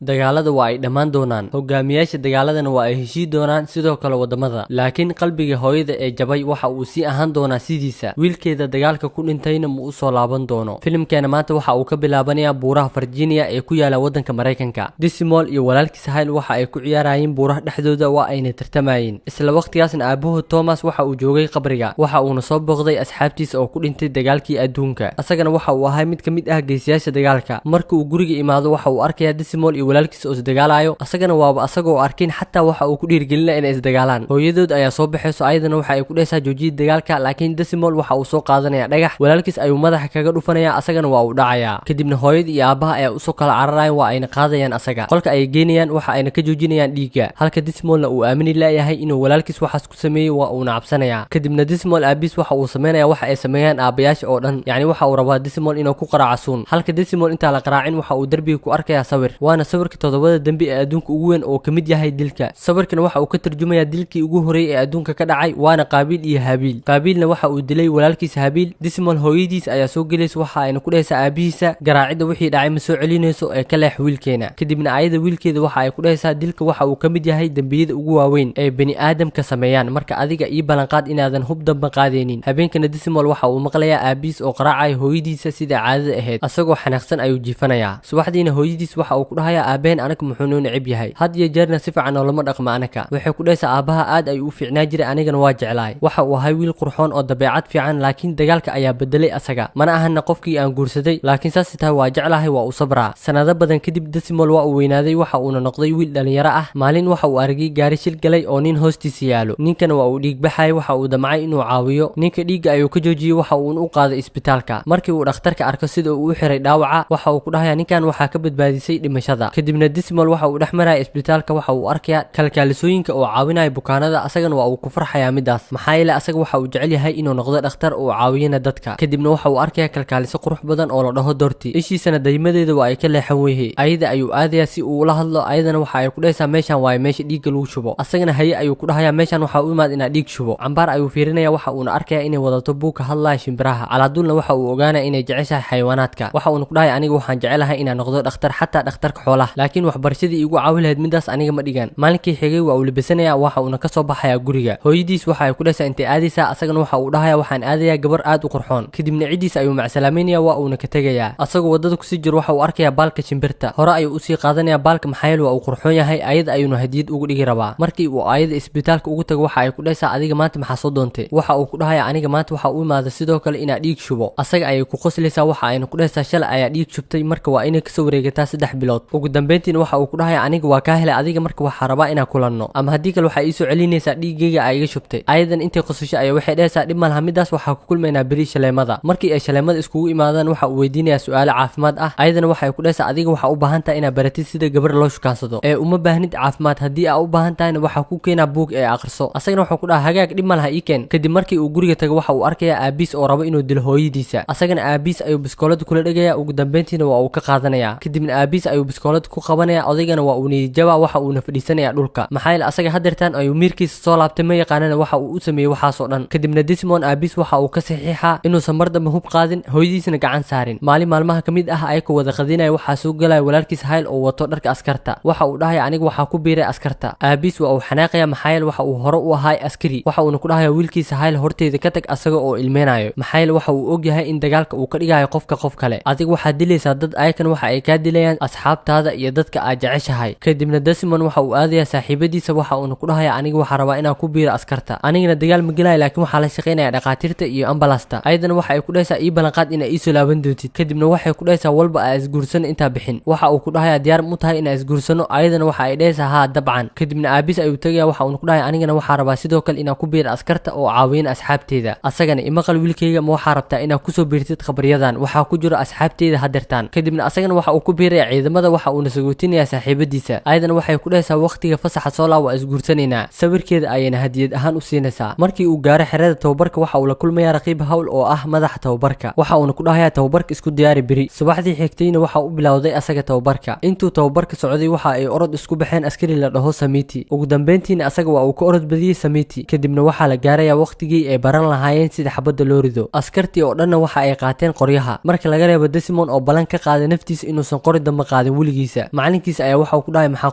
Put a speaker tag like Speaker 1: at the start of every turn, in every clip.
Speaker 1: dagaalada waa ay dhammaan doonaan, hogaamiyaasha dagaaladana waa ay heshii doonaan sidoo kale wadamada. Laakiin qalbiga hooyada ee jabay waxa uu sii ahaan doonaa sidiisa. Wiilkeeda dagaalka ku dhintayna ma u soo laaban doono. Filimkeena maanta waxa uu ka bilaabanayaa buuraha Virginia ee ku yaala wadanka Mareykanka. Dismal iyo walaalkiis Hale waxa ay ku ciyaarayeen buuraha dhexdooda waa ayna tartamayeen. Isla waqtigaasna aabuhu Thomas waxa uu joogay qabriga. Waxa uu soo booqday asxaabtiisa oo ku dhintay dagaalkii adduunka. Asagana waxa uu ahaa mid kamid ah geesiyaasha dagaalka. Markii uu guriga imaado waxa uu arkayaa Dismal iyo walaalkiis oo isdagaalayo. Asagana waaba asagoo arkin xataa waxa uu ku dhiirgelinaa inay isdagaalaan. Hooyadood ayaa soo baxayso ayadana waxa ay ku dhaysaa joojiyada dagaalka, laakiin Dismal waxa uu soo qaadanaya dhagax. Walaalkiis ayuu madaxa kaga dhufanaya, asagana waa uu dhacayaa. Kadibna hooyada iyo aabaha ayaa u soo kala cararayaan waa ayna qaadayaan asaga. Qolka ay geenayaan waxa ayna ka joojinayaan dhiigga. Halka Dismalna uu aamini laayahay inuu walaalkiis waxaas ku sameeyay waa uu nacabsanaya. Kadibna Dismal aabiis waxa uu sameeyaa waxa ay sameeyaan aabayaasha oo dhan. Yacni waxa uu rabaa Dismal inuu ku qaraacasun. Halka Dismal inta la qaraacin waxa uu darbiga ku arkayaa sawir. Waana sawirka todobada dambi ee adduunka ugu weyn oo kamid yahay dilka. Sawirkan waxa uu ka tarjumayaa dilkii ugu horeeyay ee adduunka ka dhacay waana Qaabil iyo Haabil. Qaabilna waxa uu dilay walaalkiis Haabil. Dismal hooyadiis ayaa soo gelaysa waxa ayna ku dhaysaa aabihiisa garaacida wixii dhacay ma soo celinayso ee ka leex wiilkeena. Kadibna ayada wiilkeeda waxa ay ku dhaysaa dilka waxa uu kamid yahay dambiyada ugu waaweyn ee bani aadamka sameeyaan. Marka adiga ii balanqaad inaadan hub damba qaadeenin. Habeenkana Dismal waxa uu maqlayaa aabiis oo qaraacay hooyadiisa sida caadada ahayd. Asagoo xanaaqsan ayuu jiifanayaa. Subaxdiina hooyadiis waxa uu ku dhahayaa aabeen anaga muxuu noo necib yahay. Had iyo jeerna si fiican oo lama dhaqmo anaka. Waxay ku dhaysaa aabaha aad ay u fiicnaa jiray anigana waa jeclahay. Waxa uu ahay wiil qurxoon oo dabeecad fiican, laakiin dagaalka ayaa bedelay asaga. Mana ahana qofkii aan guursaday, laakiin saas tahay waa jeclahay waa uu sabraa. Sanado badan kadib Dismal waa uu weynaaday waxa uu noqday wiil dhalinyaro ah. Maalin waxa uu aragay gaari shil galay oo nin hoostiisa yaalo. Ninkana waa uu dhiig baxay waxa uu damcay inuu caawiyo. Ninka dhiigga ayuu ka joojiyay waxa uu u qaaday isbitaalka. Markii uu dhakhtarka arko sida uu u xiray dhaawaca waxa uu ku dhahayaa ninkan waxa ka badbaadisay dhimashada. Kadibna Dismal waxa uu dhexmaray isbitaalka waxa uu arkayaa kalkaalisooyinka oo caawinaya bukaanada. Asagana waa uu ku farxayaa midaas maxaa yeelay asaga waxa uu jecel yahay inuu noqdo dhakhtar oo caawiyana dadka. Kadibna waxa uu arkayaa kalkaaliso qurux badan oo la dhaho Dorothy. Ishiisana daymadeeda waa ay ka leexan weeyay. Ayada ayuu aadayaa si uu ula hadlo. Ayadana waxa ay ku dhaysaa meeshan waa meesha dhiigga lagu shubo. Asagana haye ayuu ku dhahayaa meeshan waxa uu imaad inaa dhiig shubo. Cambaar ayuu fiirinaya waxa uu arkayaa inay wadato buug ka hadlaya shimbiraha. Calaadulna waxa uu ogaanaa inay jeceshahay xayawaanaadka. Waxa uu ku dhahayaa aniga waxaan jecelahay inaan noqdo dhakhtar xataa dhakhtarka xoolaha. Laakiin waxbarashadii igu caawi lahayd midaas aniga ma dhigan. Maalinkii xigay waa uu libisanayaa waxa uu ka soo baxayaa guriga. Hooyadiis waxa ay ku dhaysaa intay aadaysaa. Asagana waxa uu dhahayaa waxaan aadayaa gabar aad u qurxoon. Kadibna cidiis ayuu macsalaameynaya waa uu ka tagayaa. Asagoo wadada ku sii jiro waxa uu arkayaa baalka shimbirta. Hore ayuu u sii qaadanayaa baalka maxaa yeelay waa uu qurxoon yahay. Ayada ayuuna hadiyad ugu dhigi rabaa. Markii uu ayada isbitaalka ugu tago waxa ay ku dhaysaa adiga maanta maxaa soo doontay. Waxa uu ku dhahayaa aniga maanta waxa uu imaada sidoo kale inaa dhiig shubo. Asaga ayay ku qoslaysaa waxa ayna ku dhaysaa shalay ayaa dhiig shubtay marka waa inay ka soo wareegataa 3 bilood. Ugu dambeyntiina waxa uu ku dhahayaa aniga waa ka helay adiga marka waxa rabaa inaa kulanno ama haddii kale waxa ii soo celinaysaa dhiigayga ay iga shubtay. Ayadan intay qosasho ay waxay dhaysaa dhib malaha midaas waxa ku kulmaynaa bari shaleemada. Markii ay shaleemada iskugu imaadaan waxa uu weydiinayaa su'aalo caafimaad ah. Ayadana waxa ay ku dhaysaa adiga waxa u baahan tahay inaa baratid sida gabar loo shukaansado ee uma baahnid caafimaad. Haddii aad u baahan tahay waxa ku keenaa buug ee akhriso. Asagana waxa ku dhahaa hagaag dhib malaha ii keen. Kadib markii uu guriga tago waxa uu arkayaa aabiis oo rabo inuu dilo hooyadiisa. Asagana aabiis ayuu biskoolada kula dhagayaa. Ugu dambeyntiina waa uu ka qaadanayaa. Kadibna aabiis ayuu biskoolada ku qabanayaa. Odaygana waa uu niyadjaba waxa uu fadhiisanayaa dhulka maxaa yeelay asaga hadeertan ayuu miirkiisa soo laabtay ma yaqaanana waxa uu u sameeyay waxaas oo dhan. Kadibna Dismal aabiis waxa uu ka saxiixaa inuusan mar dambe hub qaadin hooyadiisana gacan saarin. Maalin maalmaha kamid ah ayagoo wada qadinaya waxa soo galay walaalkiis Hale oo wato dharka askarta. Waxa uu dhahayaa aniga waxa ku biiray askarta. Aabiis waa uu xanaaqaya maxaa yeelay waxa uu hore u ahay askari. Waxa uu ku dhahayaa wiilkiisa Hale horteeda ka tag asaga oo ilmeenayo maxaa yeelay waxa uu og yahay in dagaalka uu ka dhigayo qofka qof kale. Adiga waxa dilaysaa dad ayakan waxa ay ka dilayaan asxaabtaada iyo dadka aad jeceshahay. Kadibna Dismal waxa uu aadayaa saaxiibadiisa waxa uu ku dhahayaa aniga waxa rabaa inaan ku biiro askarta. Anigana dagaal ma galay laakiin waxa la shaqeynaya dhaqaatiirta iyo ambalaasta. Ayadana waxa ay ku dhaysaa ii balanqaad inay ii soo laaban doontid. Kadibna waxay ku dhaysaa walba ay isguursan inta bixin. Waxa uu ku dhahayaa diyaar mu tahay inaan isguursano. Ayadana waxa ay dhaysaa haa dabcan. Kadibna aabiis ayuu tagayaa waxa uu ku dhahayaa anigana waxa rabaa sidoo kale inaan ku biiro askarta oo caawin asxaabteeda. Asagana ima qal wiilkayga ma waxa rabtaa inaan ku soo biirtid khabriyadan waxa ku jiro asxaabteeda hadeertan. Kadibna asagana waxa uu ku biiray ciidamada waxa uu nasagootinayaa saaxiibadiisa. Ayadana waxay ku dhaysaa waqtiga fasaxa soo laa waa isguursanayna. Sawirkeeda ayayna hadiyad ahaan u siinaysaa. Markii uu gaaro xerada tababarka waxa uu la kulmayaa raqiib Hawl oo ah madaxa tababarka. Waxa uu ku dhahayaa tababarka isku diyaari biri. Subaxdii xigtayna waxa uu bilowday asaga tababarka. Intuu tababarka socday waxa ay orod isku baxeen askari la dhaho Samiti. Ugu dambeyntiina asaga waa uu ka orod badiyay Samiti. Kadibna waxa la gaarayaa waqtigii ay baran lahaayeen sida xabada loo rido. Askartii oo dhanna waxa ay qaateen qoryaha. Marka laga reebo Dismal oo balan ka qaaday naftiisa inuusan qori dambe qaadin weligiis. dugsigiisa. Macalinkiisa ayaa waxa uu ku dhahay maxaa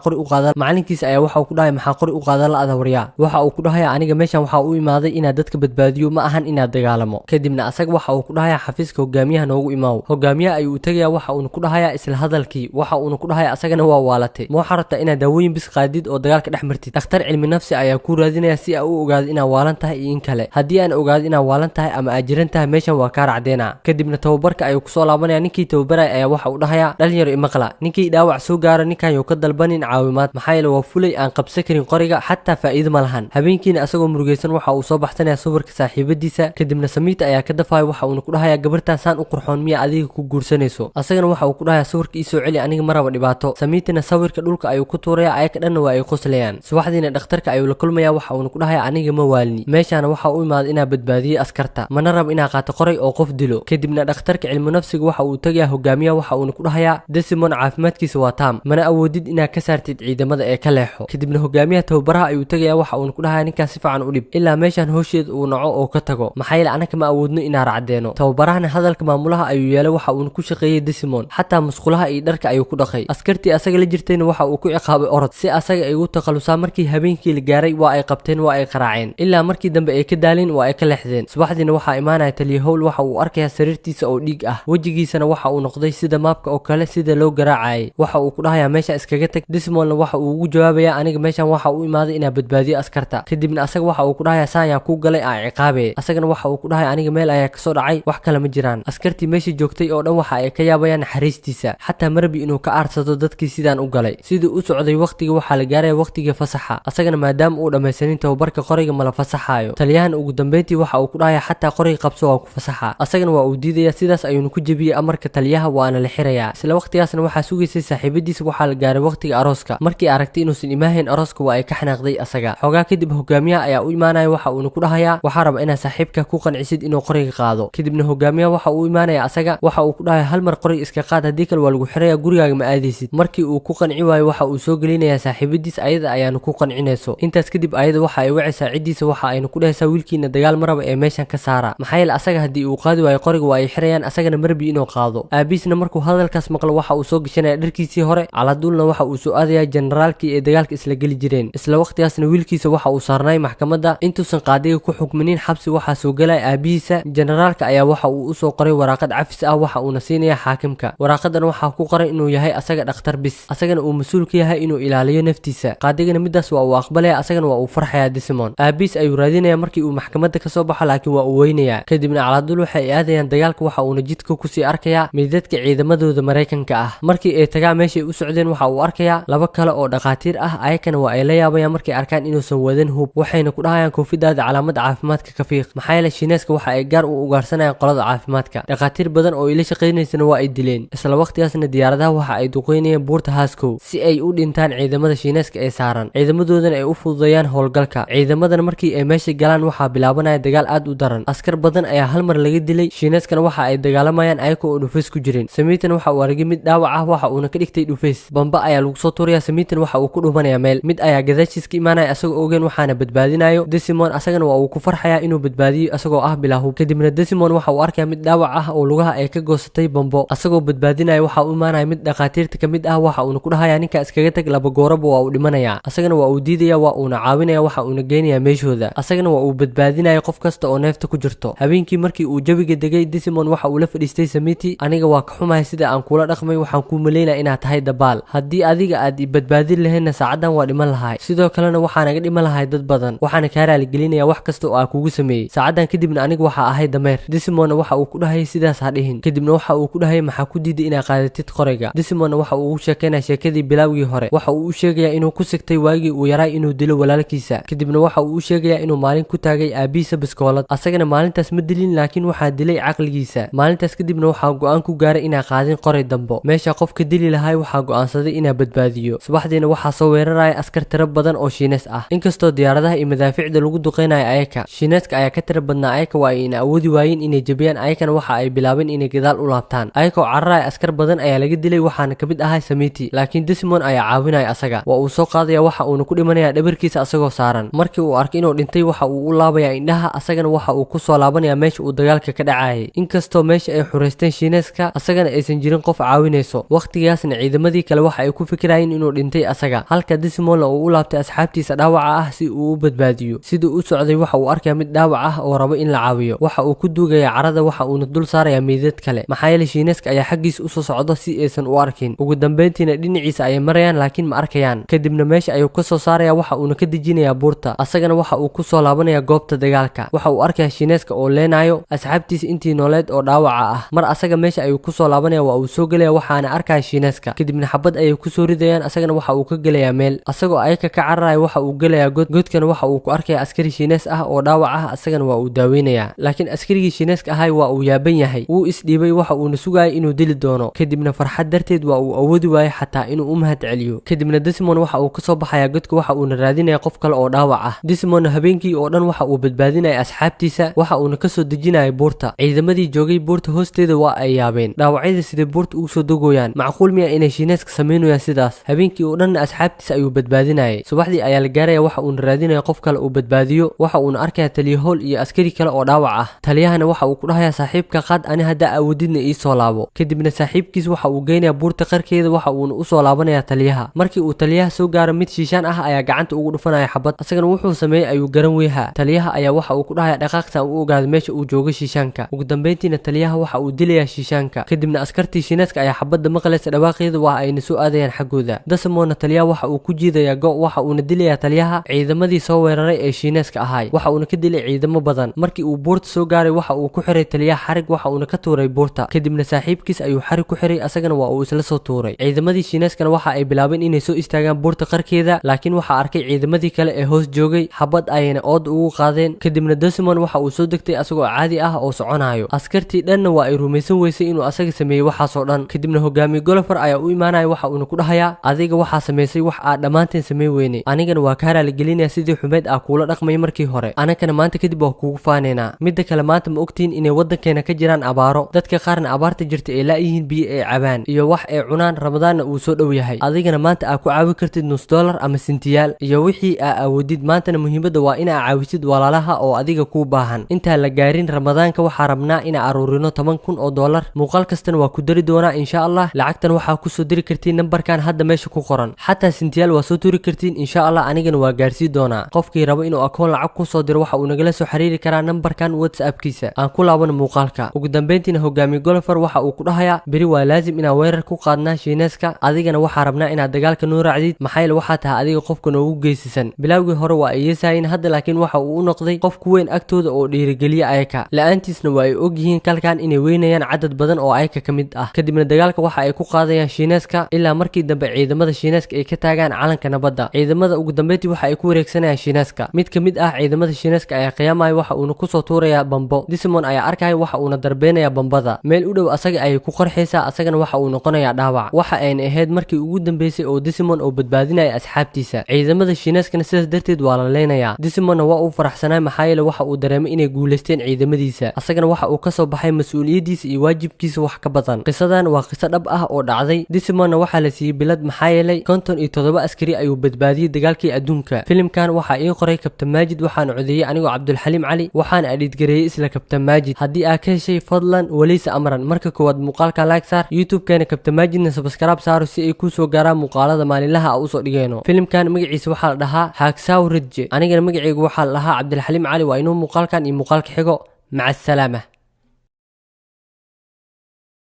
Speaker 1: qori u qaadan la adawaryaa. Waxa uu ku dhahay aniga meeshan waxa uu imaaday inaad dadka badbaadiyo ma ahan inaad dagaalamo. Kadibna asaga waxa uu ku dhahay xafiiska hogaamiyaha noogu imaaw. Hogaamiyaha ayuu tagayaa waxa uu ku dhahay isla hadalkii. Waxa uu ku dhahay asagana waa waalatay. Ma xarata inaad daawooyin bis qaadid oo dagaalka dhex martid. Dhakhtar cilmi nafsi ayaa ku raadinaya si uu ogaado inaad waalan tahay iyo in kale. Haddii aan ogaado inaad waalan tahay ama aad jiran tahay meeshan waa ka racdeena. Kadibna tababarka ayuu ku soo laabanaya ninkii tababaray ayaa waxa uu dhahayaa dhalinyaro imaqla. Ninkii dhaawac soo gaaro ninkan yuu ka dalbanin caawimaad maxaa yeelay waa fulay aan qabsan karin qoriga xataa faa'iido ma lahan. Habeenkiina asagoo murugaysan waxa uu soo baxsanaya sawirka saaxiibadiisa. Kadibna Samiita ayaa ka dafay waxa uu ku dhahayaa gabartan saan u qurxoon miya adiga ku guursanayso. Asagana waxa uu ku dhahayaa sawirka ii soo celi aniga maraba dhibaato. Samiitana sawirka dhulka ayuu ku tuuraya ayaka dhanna waa ay qoslayaan. Subaxdiina dhakhtarka ayuu la kulmaya waxa uu ku dhahayaa aniga ma waalni. Meeshana waxa uu imaad inaa badbaadiyo askarta. Mana rab inaa qaato qoray oo qof dilo. Kadibna dhakhtarka cilmi nafsiga waxa uu tagayaa hogaamiyaha waxa uu ku dhahayaa Desmond caafimaadkiisa waa taam. Mana awoodid inaa ka saartid ciidamada ee ka leexo. Kadibna hogaamiyaha tababaraha ayuu tagayaa waxa uu ku dhahayaa ninkaas si fiican u dhib ilaa meeshan howsheed uu naco oo ka tago. Maxaa yeelay anaka ma awoodno inaa racdeeno. Tababarahana hadalka maamulaha ayuu yeelay waxa uu ku shaqeeyay Desmond. Xataa musqulaha iyo dharka ayuu ku dhaqay. Askartii asaga la jirtayna waxa uu ku ciqaabay orod si asaga ay ugu taqalusaa markii habeenkii la gaaray waa ay qabteen waa ay qaraaceen. Ilaa markii dambe ay ka daalin waa ay ka leexdeen. Subaxdiina waxa imaanaya taliye howl waxa uu arkayaa sariirtiisa oo dhiig ah. Wajigiisana waxa uu noqday sida maapka oo kale sida loo garaacay. Waxa uu ku dhahayaa meesha iskaga tag. Desmondna waxa uu ugu jawaabayaa aniga meeshan waxa uu imaaday inaa badbaadiyo askarta. Kadibna asaga waxa uu ku dhahayaa saanya ku galay aan ciqaabe. Asagana waxa uu ku dhahayaa aniga meel ayaa ka soo dhacay wax kale ma jiraan. Askartii meeshii joogtay oo dhan waxa ay ka yaabayaan naxariistiisa. Xataa marbi inuu ka aarsado dadkii sidaan u galay. Sidii u socday waqtiga waxa la gaaray waqtiga fasaxa. Asagana maadaama uu dhameysanin tababarka qoriga ma la fasaxayo. Taliyahan ugu dambeyntii waxa uu ku dhahayaa xataa qoriga qabso waa ku fasaxa. Asagana waa uu diidaya sidaas ayuu ku jabiyay amarka taliyaha waana la xirayaa. Isla waqtigaasna waxa sugaysay saaxiibadiisa waxa la gaaray waqtiga arooska. Markii aragtay inuusan imaahayn arooska waa ay ka xanaaqday asaga. Xogaa kadib hogaamiyaha ayaa u imaanaya waxa uu ku dhahayaa waxa raba inaad saaxiibka ku qancisid inuu qoriga qaado. Kadibna hogaamiyaha waxa uu imaanaya asaga waxa uu ku dhahayaa hal mar qoriga iska qaad hadii kale waa lagu xirayaa gurigaaga ma aadaysid. Markii uu ku qanci waayo waxa uu soo gelinayaa saaxiibadiisa ayada ayaana ku qancinayso. Intaas kadib ayada waxa ay wacaysaa cidiisa waxa ayna ku dhahaysaa wiilkiina dagaal maraba ee meeshan ka saara. Maxaa yeelay asaga hadii uu qaadi waayo qoriga waa ay xirayaan asagana marbi inuu qaado. Aabiisna markuu hadalkaas maqlo waxa uu soo gashanaya dharkiisii hore. Caladuulna waxa uu soo aadayaa generaalkii ee dagaalka isla gali jireen. Isla waqtigaasna wiilkiisa waxa uu saarnay maxkamadda intuusan qaadiga ku xukminin xabsi waxa soo galay aabihiisa. Generaalka ayaa waxa uu u soo qoray waraaqad cafis ah waxa uu siinaya xaakimka. Waraaqadan waxa ku qoran inuu yahay asaga dhakhtar bis. Asagana uu mas'uul ka yahay inuu ilaaliyo naftiisa. Qaadigana midaas waa uu aqbalaya asagana waa uu farxaya Desmond. Aabiis ayuu raadinaya markii uu maxkamadda ka soo baxo laakiin waa uu weynaya. Kadibna Caladuul waxay aadayaan dagaalka waxa uu jidka ku sii arkaya midadka ciidamadooda Mareykanka ah. Markii ay tagaan meeshay u socdeen waxa uu arkaya laba kale oo dhaqaatiir ah ayakana waa ay la yaabayaan markay arkaan inuusan wadan hub. Waxayna ku dhahayaan koofidaada calaamad caafimaadka ka fiiq. Maxaa yeelay Shiineeska waxa ay gaar u ugaarsanayaan qolada caafimaadka. Dhaqaatiir badan oo ila shaqeynaysana waa ay dileen. Isla waqtigaasna diyaaradaha waxa ay duqeynayeen buurta Haskow si ay u dhintaan ciidamada Shiineeska ee saaran. Ciidamadoodana ay u fududeeyaan howlgalka. Ciidamadan markii ay meesha galaan waxa bilaabanaya dagaal aad u daran. Askar badan ayaa hal mar laga dilay. Shiineeskana waxa ay dagaalamayaan ayagoo dhufeys ku jirin. Samiitan waxa uu aragay mid dhaawac ah waxa uu ka dhigtay dhufeys. Bamba ayaa lagu soo tuuraya Samiitan waxa uu ku dhumanaya meel. Mid ayaa gadaashiis ka imaanaya asagoo ogeyn waxaana badbaadinayo Desmond asagana waa uu ku farxaya inuu badbaadiyo asagoo ah bilaa hub. Kadibna Desmond waxa uu arkaya mid dhaawac ah oo lugaha ay ka goosatay bambo. Asagoo badbaadinayo waxa uu imaanaya mid dhaqaatiirta kamid ah waxa uu ku dhahayaa ninka iskaga tag laba gooraba waa uu dhimanaya. Asagana waa uu diidaya waa uu caawinaya waxa uu geynaya meeshooda. Asagana waa uu badbaadinayo qof kasta oo neefta ku jirto. Habeenkii markii uu jawiga degay Desmond waxa uu la fadhiistay Samiiti aniga waa ka xumahay sida aan kula dhaqmay waxaan ku maleynaa inaad tahay dabaal. Haddii adiga aad i badbaadin lahaydna saacadan waa dhiman lahay. Sidoo kalena waxaan naga dhiman lahay dad badan. Waxaan ka raali gelinayaa wax kasta oo aan kugu sameeyay. Saacadan kadibna aniga waxa ahay dameer. Desmond waxa uu ku dhahay sidaas ha dhihin. Kadibna waxa uu ku dhahay maxaa ku diiday inaad qaadatid qoriga. Desmond waxa uu u sheekeynaa sheekadii bilawgii hore. Waxa uu u sheegayaa inuu ku sigtay waagii uu yaray inuu dilo walaalkiisa. Kadibna waxa uu u sheegayaa inuu maalin ku taagay aabiisa biskoolad. Asagana maalintaas ma dilin laakiin waxa dilay caqligiisa. Maalintaas kadibna waxa go'aan ku gaaray inaa qaadin qori dambo. Meesha qofka dili lahay waxa go'aansaday inaa badbaadiyo. Subaxdiina waxa soo weeraraya askar tiro badan oo Shiinees ah. Inkastoo diyaaradaha iyo madaaficda lagu duqeynayo ayaka. Shiineeska ayaa ka tiro badnaa ayaka waa ay awoodi waayeen inay jabiyaan ayakana waxa ay bilaabeen inay gadaal u laabtaan. Ayakoo cararaya askar badan ayaa laga dilay waxaana kamid ahay Samiiti. Laakiin Desmond ayaa caawinaya asaga. Waa uu soo qaadaya waxa uu ku dhimanaya dhabarkiisa asagoo saaran. Markii uu arkay inuu dhintay waxa uu u laabaya indhaha asagana waxa uu ku soo laabanaya meesha uu dagaalka ka dhacayay. Inkastoo meesha ay xureysteen Shiineeska asagana aysan jirin qof caawinayso. Waqtigaas markaasna ciidamadii kale waxa ay ku fikirayeen inuu dhintay asaga, halka Desmond uu u laabtay asxaabtiisa dhaawaca ah si uu u badbaadiyo. sidoo u socday waxa uu arkay mid dhaawac ah oo rabo in la caawiyo, waxa uu ku duugaya carada waxa uu dul saaraya meedad kale maxaa yeelay Shiineeska ayaa xaqiisa u soo socdo si aysan u arkin. ugu dambeyntiina dhinaciisa ay marayaan laakiin ma arkayaan. kadibna meesha ayuu ka soo saaraya waxa uu ka dejinaya buurta, asagana waxa uu ku soo laabanaya goobta dagaalka. waxa uu arkaya Shiineeska oo leenayo asxaabtiisa intii nooleed oo dhaawaca ah. mar asaga meesha ayuu ku soo laabanaya waa uu soo galaya waxaana arkaya Shiineeska, kadibna xabad ayay ku soo ridayaan, asagana waxa uu ka galaya meel asagoo ayaka ka cararayo waxa uu galaya godkana waxa uu ku arkaya askari Shiinees ah oo dhaawac ah, asagana waa uu daaweynaya. laakiin askarigii Shiineeska ahay waa uu yaaban yahay, wuu isdhiibay waxa uu sugayay inuu dili doono. kadibna farxad darteed waa uu awoodi waayay xataa inuu u mahad celiyo. kadibna Desmond waxa uu ka soo baxaya godka waxa uu raadinaya qof kale oo dhaawac ah. Desmond habeenkii oo dhan waxa uu badbaadinaya asxaabtiisa, waxa uu ka soo dejinaya buurta. ciidamadii joogay buurta hoosteeda waa ay yaabeen, dhaawacyada sida buurta ugu soo dogooyaan, macquul miya inay Shiineeska sameynayaan sidaas? habeenkii oo dhan asxaabtiisa ayuu badbaadinayay. subaxdii ayaa la gaaraya waxa uu raadinaya qof kale oo badbaadiyo, waxa uu arkaya taliye Hall iyo askari kale oo dhaawac ah. taliyahana waxa uu ku dhahayaa saaxiibka qaad ani hadda awoodidna ii soo laabo. kadibna saaxiibkiis waxa uu geynaya buurta qarkeeda waxa uu u soo laabanaya taliyaha. markii uu taliyaha soo gaaro mid shiishaan ah ayaa gacanta ugu dhufanaya xabad, asagana wuxuu sameeyay ayuu garan weeyaha. taliyaha ayaa waxa uu ku dhahayaa dhaqaaqta uu ogaado meesha uu joogo shiishaanka. ugu dambeyntiina taliyaha waxa uu dilaya shiishaanka. kadibna askartii Shiineeska ayaa xabadda maqlaysa dhawaaqeeda waa ayna soo aadayaan xaggooda. Desmond taliyaha waxa uu ku jiidaya go waxa uu dilaya taliyaha. ciidamadii soo weeraray ee Shiineeska ahay waxa uu ka dilay ciidamo badan. markii uu buurta soo gaaray waxa uu ku xiray taliyaha xarig, waxa uu ka tuuray buurta. kadibna saaxiibkiis ayuu xarig ku xiray, asagana waa uu isla soo tuuray. ciidamadii Shiineeskana waxa ay bilaabeen inay soo istaagaan buurta qarkeeda, laakiin waxa arkay ciidamadii kale ee hoos joogay, xabad ayayna ood ugu qaadeen. kadibna Desmond waxa uu soo degtay asagoo caadi ah oo soconayo. askartii dhanna waa ay rumaysan weysay inuu asaga sameeyay waxaas oo dhan. kadibna hogaamiye Gulliver ayaa u imaanaya waxa uu ku dhahayaa adiga waxa sameysay wax aad dhamaanteen sameey weyne, anigana waa ka raali gelinaya sidii xumeed ah kuula dhaqmay markii hore, anakana maanta kadib waa kugu faaneenaa. midda kale maanta ma ogtiin inay wadankeena ka jiraan abaaro, dadka qaarna abaarta jirta ay laayihiin biyo ay cabaan iyo wax ay cunaan, ramadaanna uu soo dhow yahay. adigana maanta aad ku caawi kartid $0 ama sentiyaal iyo wixii aa awoodid. maantana muhiimadda waa in aad caawisid walaalaha oo adiga kuu baahan. inta la gaarin ramadaanka waxaa rabnaa in aan aruurino $10,000. muuqaal kastana waa ku dari doonaa insha Allah. lacagtan waxaa ku soo diri kartiin nambarkan hadda meesha ku qoran, xataa sentiyaal waa soo turi kartiin insha Allah, anigana waa gaarsii doonaa. qofkii rabo inuu akoon lacag ku soo diro waxa uu nagala soo xiriiri karaa nambarkan WhatsApp-kiisa. aan ku laabano muuqaalka. ugu dambeyntiina hogaamiye Gulliver waxa uu ku dhahayaa beri waa laazim inaan weerar ku qaadnaa Shiineeska, adigana waxaa rabnaa inaad dagaalka noo raacdid maxaa yeelay waxaa tahay adiga qofka noogu geysisan. bilowgii hore waa ay yeesayeen, hadda laakiin waxa uu u noqday qof ku weyn agtooda oo dhiirigeliya ayaka, la-aantiisna waa ay ogyihiin kalkan inay weynayaan cadad badan oo ayaka ka mid ah. kadibna dagaalka waxa ay ku qaadayaan Shiineeska ilaa markii dambe ciidamada Shiineeska ay ka taagaan calanka nabadda. ciidamada ugu dambeyntii waxa ay ku wareegsanayaan Shiineeska. mid ka mid ah ciidamada Shiineeska ayaa qiyaamaya waxa uu ku soo tuuraya bambo. Desmond ayaa arkaya waxa uu darbeynaya bambada meel u dhow asaga ay ku qarxaysaa, asagana waxa uu noqonayaa dhaawac. waxa ayna ahayd markii ugu dambeysay oo Desmond oo badbaadinaya asxaabtiisa. ciidamada Shiineeskana sidaas darteed waa la leenayaa. Desmond waa uu faraxsanaa maxaa yeelay waxa uu dareemay inay guuleysteen ciidamadiisa, asagana waxa uu ka soo baxay mas'uuliyadiisa iyo waajibkiisa wax ka badan. qisadan waa qiso dhab ah oo dhacday. Desmond waxa la siiyay bilad maxaa yeelay 57 askari ayuu badbaadiyay dagaalkii adduunka. filimkan waxa ii qoray Kabtan Maajid, waxaan codeeyay anigoo Cabdulxaliim Cali, waxaan edit gareeyay isla Kabtan Maajid. haddii aad ka heshay fadlan waleysa amran marka koowaad muuqaalka like saar, YouTube-keena Kabtan Maajidna subscribe saaro si ay ku soo gaaraan muuqaalada maalinlaha ah u soo dhigeeno. filimkan magaciisa waxa la dhahaa Hacksaw Ridge, anigana magacaygu waxa la dhahaa Cabdulxaliim Cali. waa inuu muuqaalkan iyo muuqaalka xigo maca salaama.